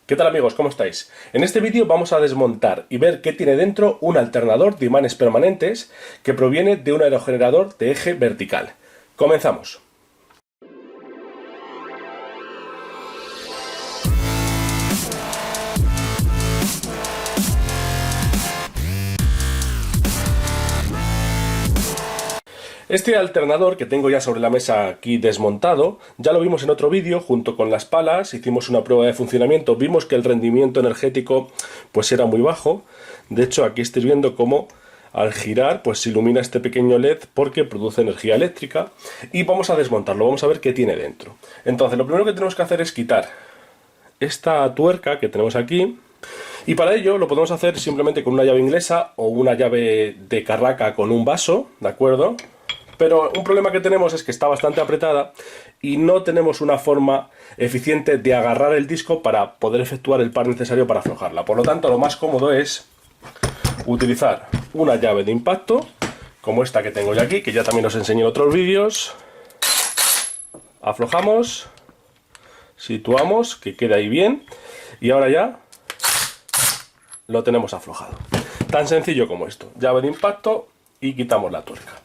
¿Qué tal amigos? ¿Cómo estáis? En este vídeo vamos a desmontar y ver qué tiene dentro un alternador de imanes permanentes que proviene de un aerogenerador de eje vertical. Comenzamos. Este alternador que tengo ya sobre la mesa aquí desmontado, ya lo vimos en otro vídeo junto con las palas, hicimos una prueba de funcionamiento, vimos que el rendimiento energético pues era muy bajo. De hecho aquí estáis viendo cómo al girar pues se ilumina este pequeño LED porque produce energía eléctrica, y vamos a desmontarlo, vamos a ver qué tiene dentro. Entonces lo primero que tenemos que hacer es quitar esta tuerca que tenemos aquí, y para ello lo podemos hacer simplemente con una llave inglesa o una llave de carraca con un vaso, ¿de acuerdo? Pero un problema que tenemos es que está bastante apretada y no tenemos una forma eficiente de agarrar el disco para poder efectuar el par necesario para aflojarla. Por lo tanto, lo más cómodo es utilizar una llave de impacto, como esta que tengo ya aquí, que ya también os enseñé en otros vídeos. Aflojamos, situamos, que quede ahí bien, y ahora ya lo tenemos aflojado. Tan sencillo como esto. Llave de impacto y quitamos la tuerca.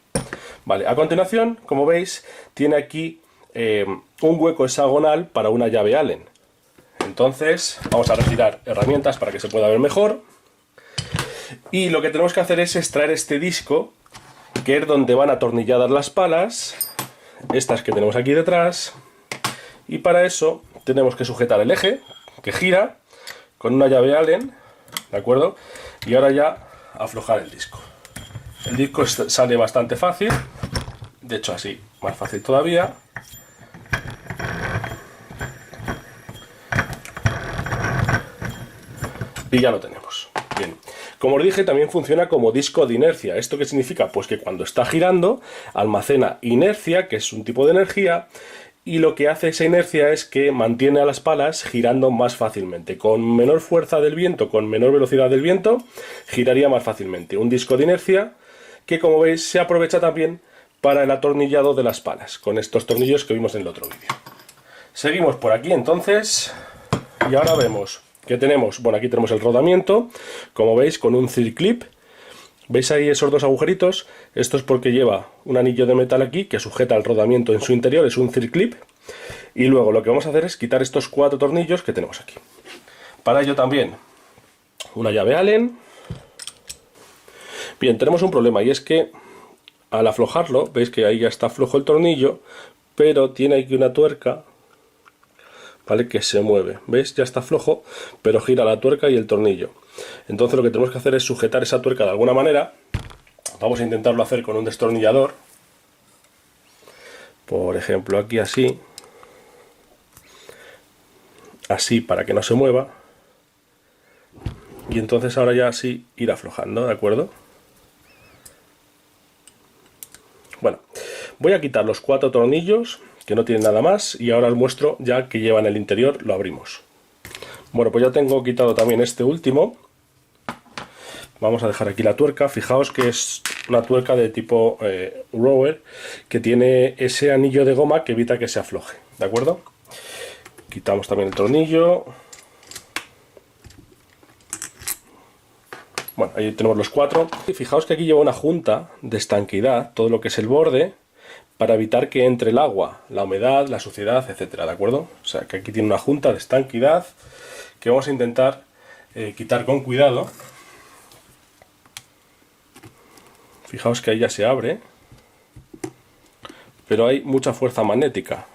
Vale, a continuación, como veis, tiene aquí un hueco hexagonal para una llave Allen. Entonces, vamos a retirar herramientas para que se pueda ver mejor. Y lo que tenemos que hacer es extraer este disco, que es donde van atornilladas las palas, estas que tenemos aquí detrás. Y para eso tenemos que sujetar el eje, que gira, con una llave Allen, ¿de acuerdo? Y ahora ya aflojar el disco. El disco sale bastante fácil, de hecho así, más fácil todavía. Y ya lo tenemos. Bien. Como os dije, también funciona como disco de inercia. ¿Esto qué significa? Pues que cuando está girando, almacena inercia, que es un tipo de energía, y lo que hace esa inercia es que mantiene a las palas girando más fácilmente. Con menor fuerza del viento, con menor velocidad del viento, giraría más fácilmente. Un disco de inercia que, como veis, se aprovecha también para el atornillado de las palas, con estos tornillos que vimos en el otro vídeo. Seguimos por aquí entonces, y ahora vemos que tenemos, bueno, aquí tenemos el rodamiento, como veis, con un circlip. ¿Veis ahí esos dos agujeritos? Esto es porque lleva un anillo de metal aquí que sujeta el rodamiento en su interior, es un circlip. Y luego lo que vamos a hacer es quitar estos 4 tornillos que tenemos aquí. Para ello también una llave Allen. Bien, tenemos un problema, y es que al aflojarlo, veis que ahí ya está flojo el tornillo, pero tiene aquí una tuerca, ¿vale?, que se mueve. ¿Veis? Ya está flojo, pero gira la tuerca y el tornillo. Entonces lo que tenemos que hacer es sujetar esa tuerca de alguna manera. Vamos a intentarlo hacer con un destornillador. Por ejemplo, aquí así. Así, para que no se mueva. Y entonces ahora ya así ir aflojando, ¿de acuerdo? Bueno, voy a quitar los 4 tornillos, que no tienen nada más, y ahora os muestro ya que lleva en el interior, lo abrimos. Bueno, pues ya tengo quitado también este último. Vamos a dejar aquí la tuerca. Fijaos que es una tuerca de tipo rower, que tiene ese anillo de goma que evita que se afloje, ¿de acuerdo? Quitamos también el tornillo. Bueno, ahí tenemos los 4. Y fijaos que aquí lleva una junta de estanqueidad, todo lo que es el borde, para evitar que entre el agua, la humedad, la suciedad, etcétera, ¿de acuerdo? O sea, que aquí tiene una junta de estanqueidad que vamos a intentar quitar con cuidado. Fijaos que ahí ya se abre, pero hay mucha fuerza magnética.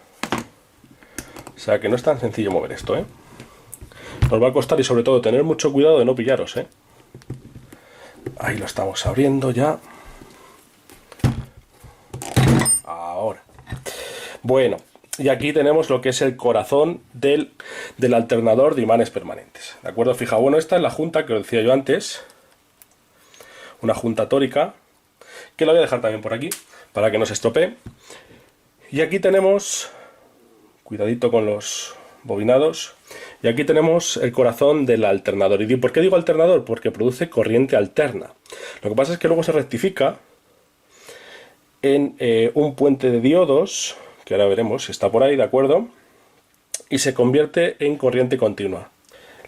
O sea, que no es tan sencillo mover esto, ¿eh? Nos va a costar, y sobre todo tener mucho cuidado de no pillaros, ¿eh? Ahí lo estamos abriendo ya. Ahora. Bueno, y aquí tenemos lo que es el corazón del alternador de imanes permanentes, ¿de acuerdo? Fijaos, bueno, esta es la junta que os decía yo antes. Una junta tórica, que la voy a dejar también por aquí, para que no se estropee. Y aquí tenemos, cuidadito con los bobinados, y aquí tenemos el corazón del alternador. ¿Y por qué digo alternador? Porque produce corriente alterna. Lo que pasa es que luego se rectifica en un puente de diodos, que ahora veremos si está por ahí, ¿de acuerdo? Y se convierte en corriente continua.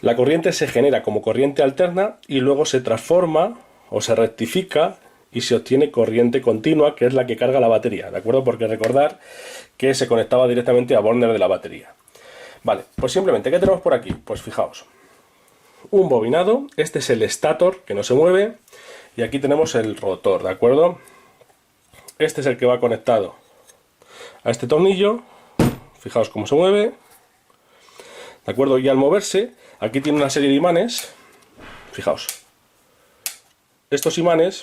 La corriente se genera como corriente alterna y luego se transforma o se rectifica y se obtiene corriente continua, que es la que carga la batería, ¿de acuerdo? Porque recordar que se conectaba directamente a burner de la batería. Vale, pues simplemente, ¿qué tenemos por aquí? Pues fijaos, un bobinado, este es el estator que no se mueve, y aquí tenemos el rotor, ¿de acuerdo? Este es el que va conectado a este tornillo, fijaos cómo se mueve, ¿de acuerdo? Y al moverse, aquí tiene una serie de imanes, fijaos, estos imanes,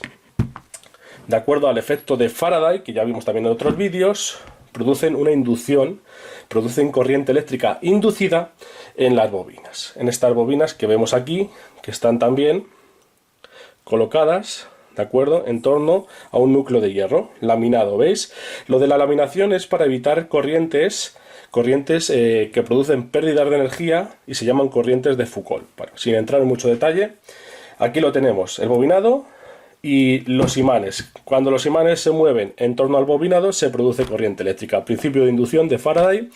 de acuerdo al efecto de Faraday, que ya vimos también en otros vídeos, producen una inducción, producen corriente eléctrica inducida en las bobinas. En estas bobinas que vemos aquí, que están también colocadas, ¿de acuerdo?, en torno a un núcleo de hierro laminado, ¿veis? Lo de la laminación es para evitar corrientes que producen pérdidas de energía y se llaman corrientes de Foucault. Bueno, sin entrar en mucho detalle, aquí lo tenemos, el bobinado y los imanes. Cuando los imanes se mueven en torno al bobinado se produce corriente eléctrica. Principio de inducción de Faraday.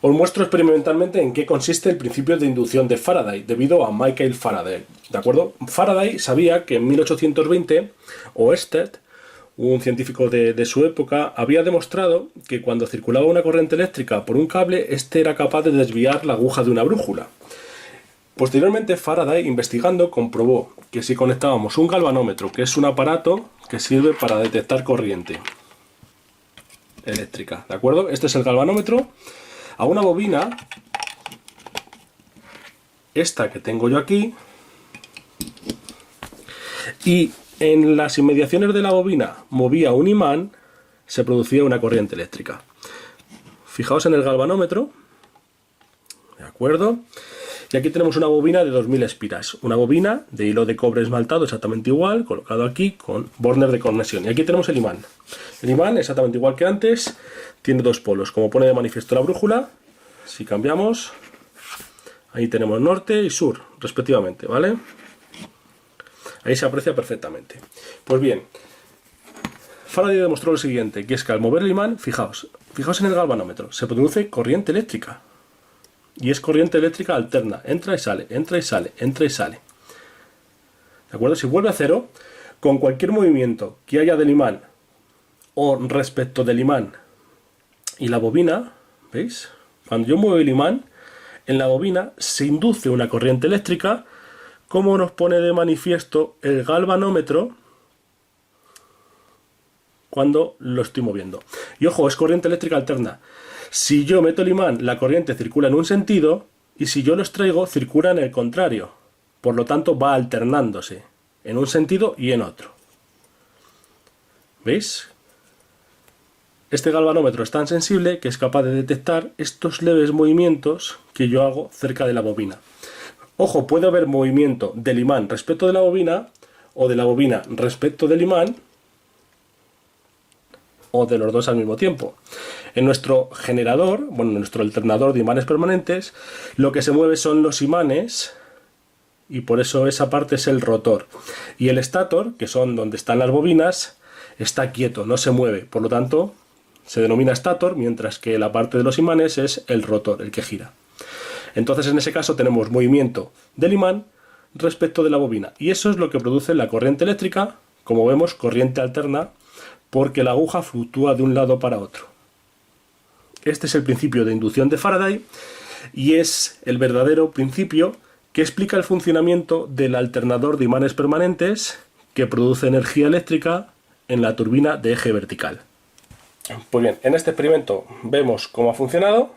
Os muestro experimentalmente en qué consiste el principio de inducción de Faraday, debido a Michael Faraday, ¿de acuerdo? Faraday sabía que en 1820 Oersted, un científico de su época, había demostrado que cuando circulaba una corriente eléctrica por un cable, este era capaz de desviar la aguja de una brújula. Posteriormente, Faraday, investigando, comprobó que si conectábamos un galvanómetro, que es un aparato que sirve para detectar corriente eléctrica, ¿de acuerdo? Este es el galvanómetro, a una bobina, esta que tengo yo aquí, y en las inmediaciones de la bobina movía un imán, se producía una corriente eléctrica. Fijaos en el galvanómetro, ¿de acuerdo? Y aquí tenemos una bobina de 2000 espiras, una bobina de hilo de cobre esmaltado exactamente igual, colocado aquí con burner de conexión. Y aquí tenemos el imán. El imán, exactamente igual que antes, tiene dos polos, como pone de manifiesto la brújula. Si cambiamos, ahí tenemos norte y sur, respectivamente, ¿vale? Ahí se aprecia perfectamente. Pues bien, Faraday demostró lo siguiente, que es que al mover el imán, fijaos en el galvanómetro, se produce corriente eléctrica. Y es corriente eléctrica alterna, entra y sale, entra y sale, entra y sale. ¿De acuerdo? Si vuelve a cero, con cualquier movimiento que haya del imán o respecto del imán y la bobina, ¿veis? Cuando yo muevo el imán, en la bobina se induce una corriente eléctrica, como nos pone de manifiesto el galvanómetro cuando lo estoy moviendo. Y ojo, es corriente eléctrica alterna. Si yo meto el imán, la corriente circula en un sentido, y si yo lo extraigo, circula en el contrario. Por lo tanto, va alternándose en un sentido y en otro. ¿Veis? Este galvanómetro es tan sensible que es capaz de detectar estos leves movimientos que yo hago cerca de la bobina. Ojo, puede haber movimiento del imán respecto de la bobina, o de la bobina respecto del imán, o de los dos al mismo tiempo. En nuestro generador, bueno, en nuestro alternador de imanes permanentes, lo que se mueve son los imanes, y por eso esa parte es el rotor. Y el estator, que son donde están las bobinas, está quieto, no se mueve. Por lo tanto, se denomina estator, mientras que la parte de los imanes es el rotor, el que gira. Entonces, en ese caso tenemos movimiento del imán respecto de la bobina. Y eso es lo que produce la corriente eléctrica, como vemos, corriente alterna, porque la aguja fluctúa de un lado para otro. Este es el principio de inducción de Faraday y es el verdadero principio que explica el funcionamiento del alternador de imanes permanentes que produce energía eléctrica en la turbina de eje vertical. Pues bien, en este experimento vemos cómo ha funcionado,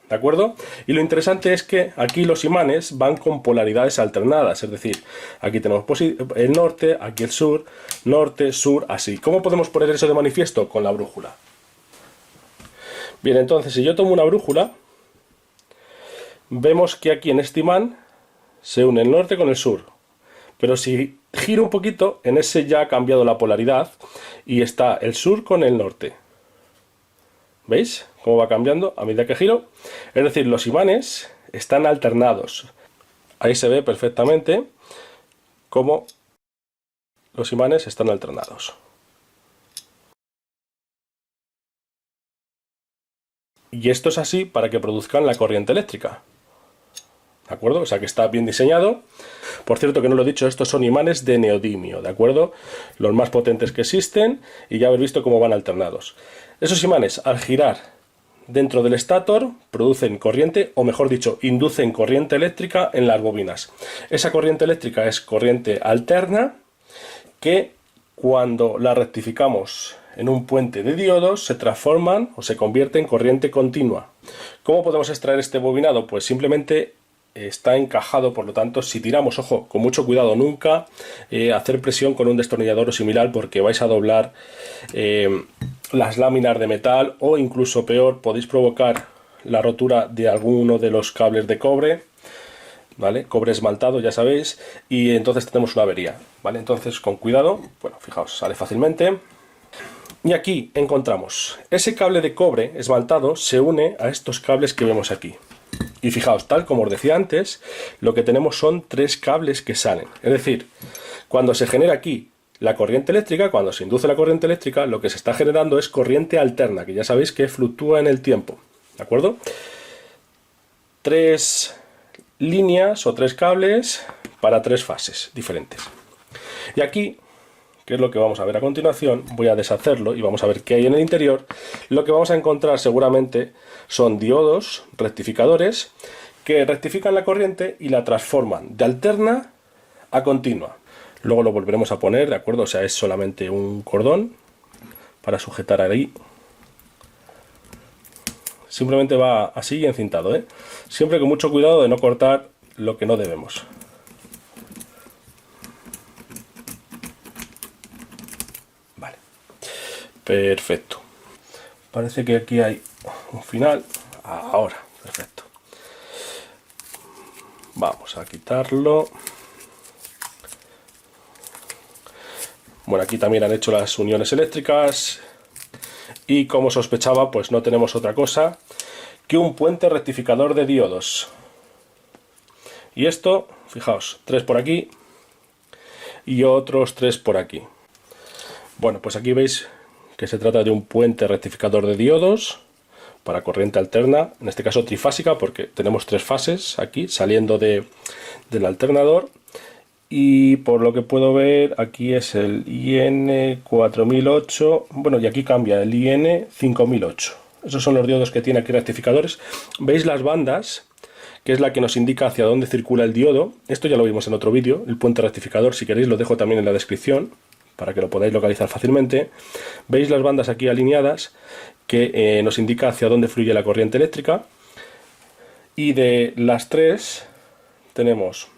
¿de acuerdo? Y lo interesante es que aquí los imanes van con polaridades alternadas, es decir, aquí tenemos el norte, aquí el sur, norte, sur, así. ¿Cómo podemos poner eso de manifiesto? Con la brújula. Bien, entonces, si yo tomo una brújula, vemos que aquí en este imán se une el norte con el sur. Pero si giro un poquito, en ese ya ha cambiado la polaridad y está el sur con el norte. ¿Veis cómo va cambiando a medida que giro? Es decir, los imanes están alternados. Ahí se ve perfectamente cómo los imanes están alternados. Y esto es así para que produzcan la corriente eléctrica. ¿de acuerdo? O sea que está bien diseñado. Por cierto, que no lo he dicho, estos son imanes de neodimio, ¿de acuerdo? Los más potentes que existen, y ya habéis visto cómo van alternados. Esos imanes, al girar dentro del estator, producen corriente, o mejor dicho, inducen corriente eléctrica en las bobinas. Esa corriente eléctrica es corriente alterna, que cuando la rectificamos en un puente de diodos se transforman o se convierte en corriente continua. ¿Cómo podemos extraer este bobinado? Pues simplemente está encajado, por lo tanto, si tiramos, ojo, con mucho cuidado, nunca hacer presión con un destornillador o similar, porque vais a doblar las láminas de metal, o incluso peor, podéis provocar la rotura de alguno de los cables de cobre, ¿vale? Cobre esmaltado, ya sabéis, y entonces tenemos una avería, ¿vale? Entonces, con cuidado, bueno, fijaos, sale fácilmente. Y aquí encontramos ese cable de cobre esmaltado, se une a estos cables que vemos aquí. Y fijaos, tal como os decía antes, lo que tenemos son 3 cables que salen. Es decir, cuando se genera aquí la corriente eléctrica, cuando se induce la corriente eléctrica, lo que se está generando es corriente alterna, que ya sabéis que fluctúa en el tiempo, ¿de acuerdo? 3 líneas o 3 cables para 3 fases diferentes. Y aquí, que es lo que vamos a ver a continuación, voy a deshacerlo y vamos a ver qué hay en el interior. Lo que vamos a encontrar seguramente son diodos rectificadores que rectifican la corriente y la transforman de alterna a continua. Luego lo volveremos a poner, ¿de acuerdo? O sea, es solamente un cordón para sujetar ahí. Simplemente va así encintado, ¿eh? Siempre con mucho cuidado de no cortar lo que no debemos. Vale. Perfecto. Parece que aquí hay un final. Ahora, perfecto. Vamos a quitarlo. Bueno, aquí también han hecho las uniones eléctricas. Y como sospechaba, pues no tenemos otra cosa que un puente rectificador de diodos. Y esto, fijaos, 3 por aquí y otros 3 por aquí. Bueno, pues aquí veis que se trata de un puente rectificador de diodos para corriente alterna, en este caso trifásica, porque tenemos 3 fases aquí saliendo del alternador. Y por lo que puedo ver, aquí es el IN 4008, bueno, y aquí cambia el IN 5008. Esos son los diodos que tiene aquí rectificadores. ¿Veis las bandas? Que es la que nos indica hacia dónde circula el diodo. Esto ya lo vimos en otro vídeo, el puente rectificador. Si queréis lo dejo también en la descripción para que lo podáis localizar fácilmente. Veis las bandas aquí alineadas que nos indica hacia dónde fluye la corriente eléctrica. Y de las 3 tenemos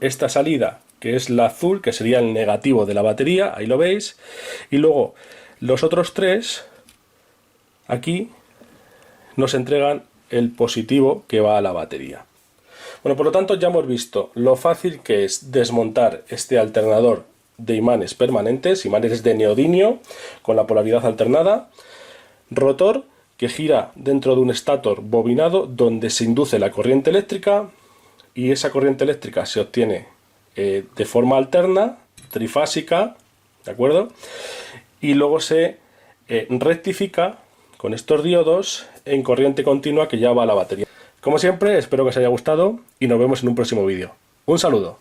esta salida, que es la azul, que sería el negativo de la batería, ahí lo veis. Y luego los otros 3 aquí nos entregan el positivo que va a la batería. Bueno, por lo tanto ya hemos visto lo fácil que es desmontar este alternador de imanes permanentes, imanes de neodimio con la polaridad alternada, rotor que gira dentro de un estator bobinado donde se induce la corriente eléctrica, y esa corriente eléctrica se obtiene de forma alterna, trifásica, ¿de acuerdo? Y luego se rectifica con estos diodos en corriente continua que ya va a la batería. Como siempre, espero que os haya gustado y nos vemos en un próximo vídeo. Un saludo.